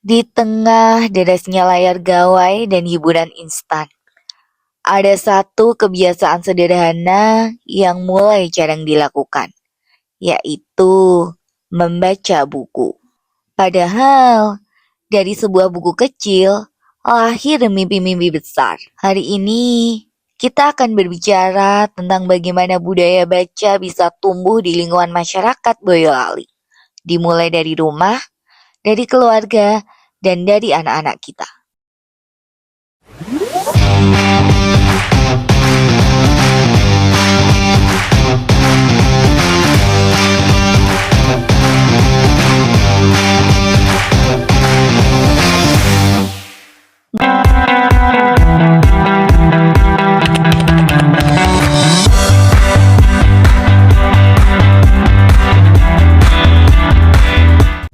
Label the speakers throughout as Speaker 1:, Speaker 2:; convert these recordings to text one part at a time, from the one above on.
Speaker 1: Di tengah derasnya layar gawai dan hiburan instan, ada satu kebiasaan sederhana yang mulai jarang dilakukan, yaitu membaca buku. Padahal, dari sebuah buku kecil, lahir mimpi-mimpi besar. Hari ini, kita akan berbicara tentang bagaimana budaya baca bisa tumbuh di lingkungan masyarakat Boyolali. Dimulai dari rumah, dari keluarga, dan dari anak-anak kita.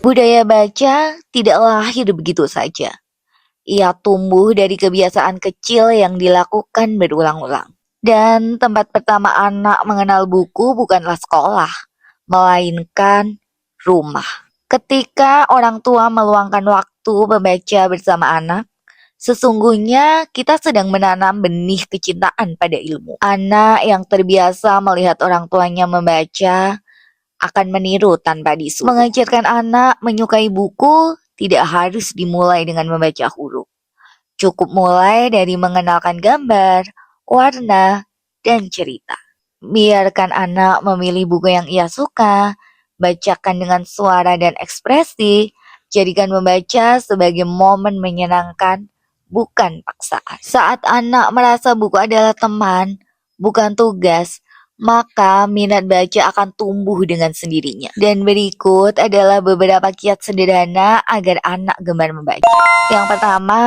Speaker 1: Budaya baca tidak lahir begitu saja. Ia tumbuh dari kebiasaan kecil yang dilakukan berulang-ulang. Dan tempat pertama anak mengenal buku bukanlah sekolah, melainkan rumah. Ketika orang tua meluangkan waktu membaca bersama anak, sesungguhnya kita sedang menanam benih kecintaan pada ilmu. Anak yang terbiasa melihat orang tuanya membaca akan meniru tanpa disuruh. Mengajarkan anak menyukai buku tidak harus dimulai dengan membaca huruf. Cukup mulai dari mengenalkan gambar, warna, dan cerita. Biarkan anak memilih buku yang ia suka, bacakan dengan suara dan ekspresi, jadikan membaca sebagai momen menyenangkan, bukan paksaan. Saat anak merasa buku adalah teman, bukan tugas, maka minat baca akan tumbuh dengan sendirinya. Dan berikut adalah beberapa kiat sederhana agar anak gemar membaca. Yang pertama,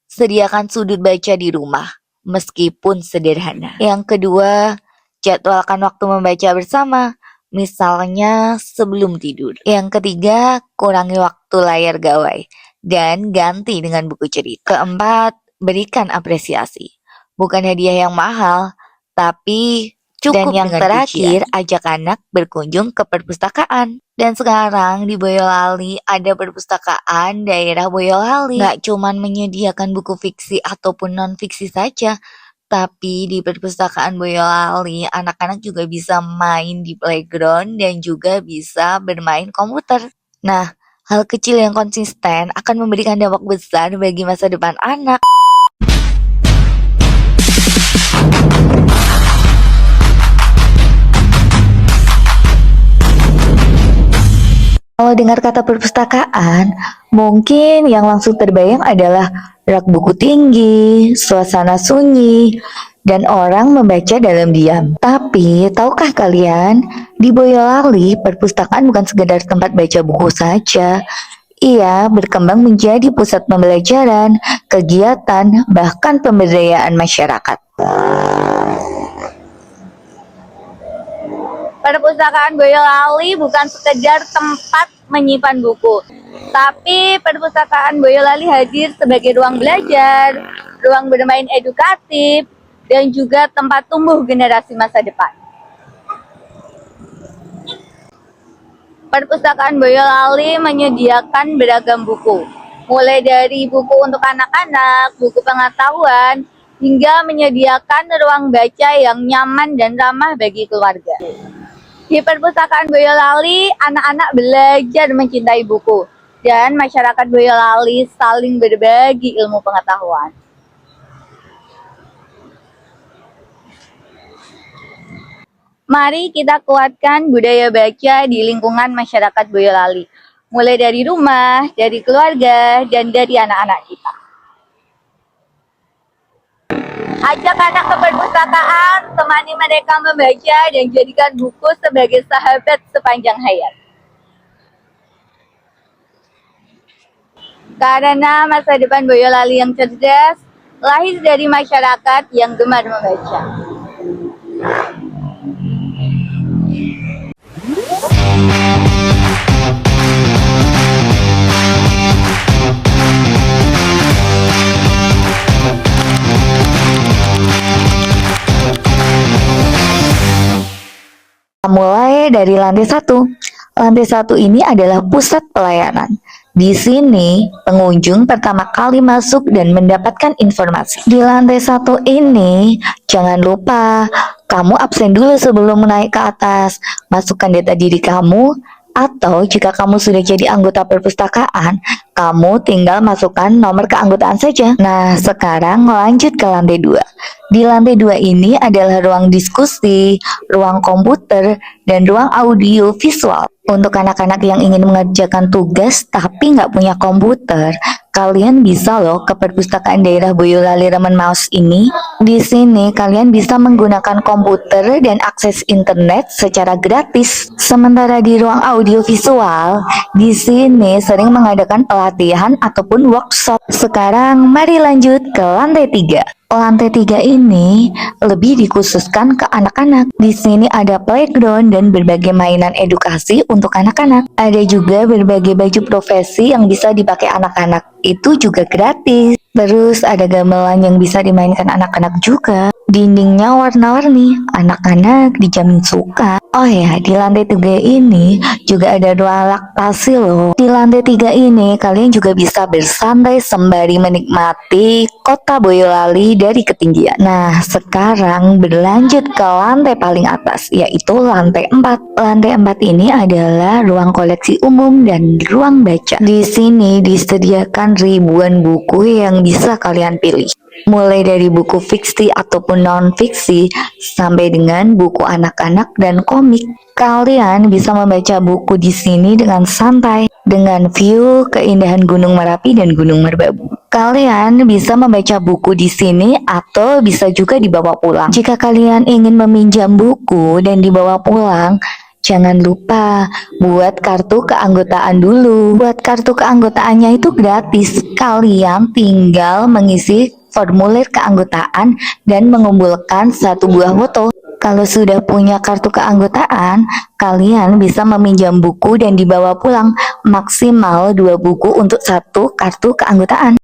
Speaker 1: sediakan sudut baca di rumah, meskipun sederhana. Yang kedua, jadwalkan waktu membaca bersama, misalnya sebelum tidur. Yang ketiga, kurangi waktu layar gawai dan ganti dengan buku cerita. Keempat, berikan apresiasi. Bukan hadiah yang mahal, tapi cukup. Dan yang terakhir, ajak anak berkunjung ke perpustakaan. Dan sekarang di Boyolali ada perpustakaan daerah Boyolali. Nggak cuman menyediakan buku fiksi ataupun non-fiksi saja, tapi di perpustakaan Boyolali, anak-anak juga bisa main di playground dan juga bisa bermain komputer. Nah, hal kecil yang konsisten akan memberikan dampak besar bagi masa depan anak. Kalau dengar kata perpustakaan, mungkin yang langsung terbayang adalah rak buku tinggi, suasana sunyi, dan orang membaca dalam diam. Tapi, tahukah kalian, di Boyolali, perpustakaan bukan sekedar tempat baca buku saja. Ia berkembang menjadi pusat pembelajaran, kegiatan, bahkan pemberdayaan masyarakat.
Speaker 2: Perpustakaan Boyolali bukan sekedar tempat menyimpan buku, tapi perpustakaan Boyolali hadir sebagai ruang belajar, ruang bermain edukatif, dan juga tempat tumbuh generasi masa depan. Perpustakaan Boyolali menyediakan beragam buku, mulai dari buku untuk anak-anak, buku pengetahuan, hingga menyediakan ruang baca yang nyaman dan ramah bagi keluarga. Di perpustakaan Boyolali, anak-anak belajar mencintai buku, dan masyarakat Boyolali saling berbagi ilmu pengetahuan. Mari kita kuatkan budaya baca di lingkungan masyarakat Boyolali, mulai dari rumah, dari keluarga, dan dari anak-anak kita. Ajak anak ke perpustakaan, temani mereka membaca, dan jadikan buku sebagai sahabat sepanjang hayat. Karena masa depan Boyolali yang cerdas, lahir dari masyarakat yang gemar membaca.
Speaker 1: Mulai dari lantai 1. Lantai 1 ini adalah pusat pelayanan. Di sini, pengunjung pertama kali masuk dan mendapatkan informasi. Di lantai 1 ini, jangan lupa kamu absen dulu sebelum naik ke atas. Masukkan data diri kamu, atau jika kamu sudah jadi anggota perpustakaan, kamu tinggal masukkan nomor keanggotaan saja. Nah, sekarang lanjut ke lantai 2. Di lantai 2 ini adalah ruang diskusi, ruang komputer, dan ruang audio visual. Untuk anak-anak yang ingin mengerjakan tugas tapi nggak punya komputer, kalian bisa loh ke perpustakaan daerah Boyolali Remen Maus ini. Di sini kalian bisa menggunakan komputer dan akses internet secara gratis. Sementara di ruang audio visual, di sini sering mengadakan pelatihan ataupun workshop. Sekarang mari lanjut ke lantai 3. Lantai 3 ini lebih dikhususkan ke anak-anak. Di sini ada playground dan berbagai mainan edukasi untuk anak-anak. Ada juga berbagai baju profesi yang bisa dipakai anak-anak. Itu juga gratis. Terus ada gamelan yang bisa dimainkan anak-anak juga. Dindingnya warna-warni, anak-anak dijamin suka. Oh ya, di lantai 3 ini juga ada ruang laktasi loh. Di lantai 3 ini kalian juga bisa bersantai sembari menikmati kota Boyolali dari ketinggian. Nah, sekarang berlanjut ke lantai paling atas, yaitu lantai 4. Lantai 4 ini adalah ruang koleksi umum dan ruang baca. Di sini disediakan ribuan buku yang bisa kalian pilih. Mulai dari buku fiksi ataupun non-fiksi sampai dengan buku anak-anak dan komik. Kalian bisa membaca buku di sini dengan santai, dengan view keindahan Gunung Merapi dan Gunung Merbabu. Kalian bisa membaca buku di sini atau bisa juga dibawa pulang. Jika kalian ingin meminjam buku dan dibawa pulang, jangan lupa buat kartu keanggotaan dulu. Buat kartu keanggotaannya itu gratis. Kalian tinggal mengisi formulir keanggotaan dan mengumpulkan 1 buah foto. Kalau sudah punya kartu keanggotaan, kalian bisa meminjam buku dan dibawa pulang. Maksimal 2 buku untuk 1 kartu keanggotaan.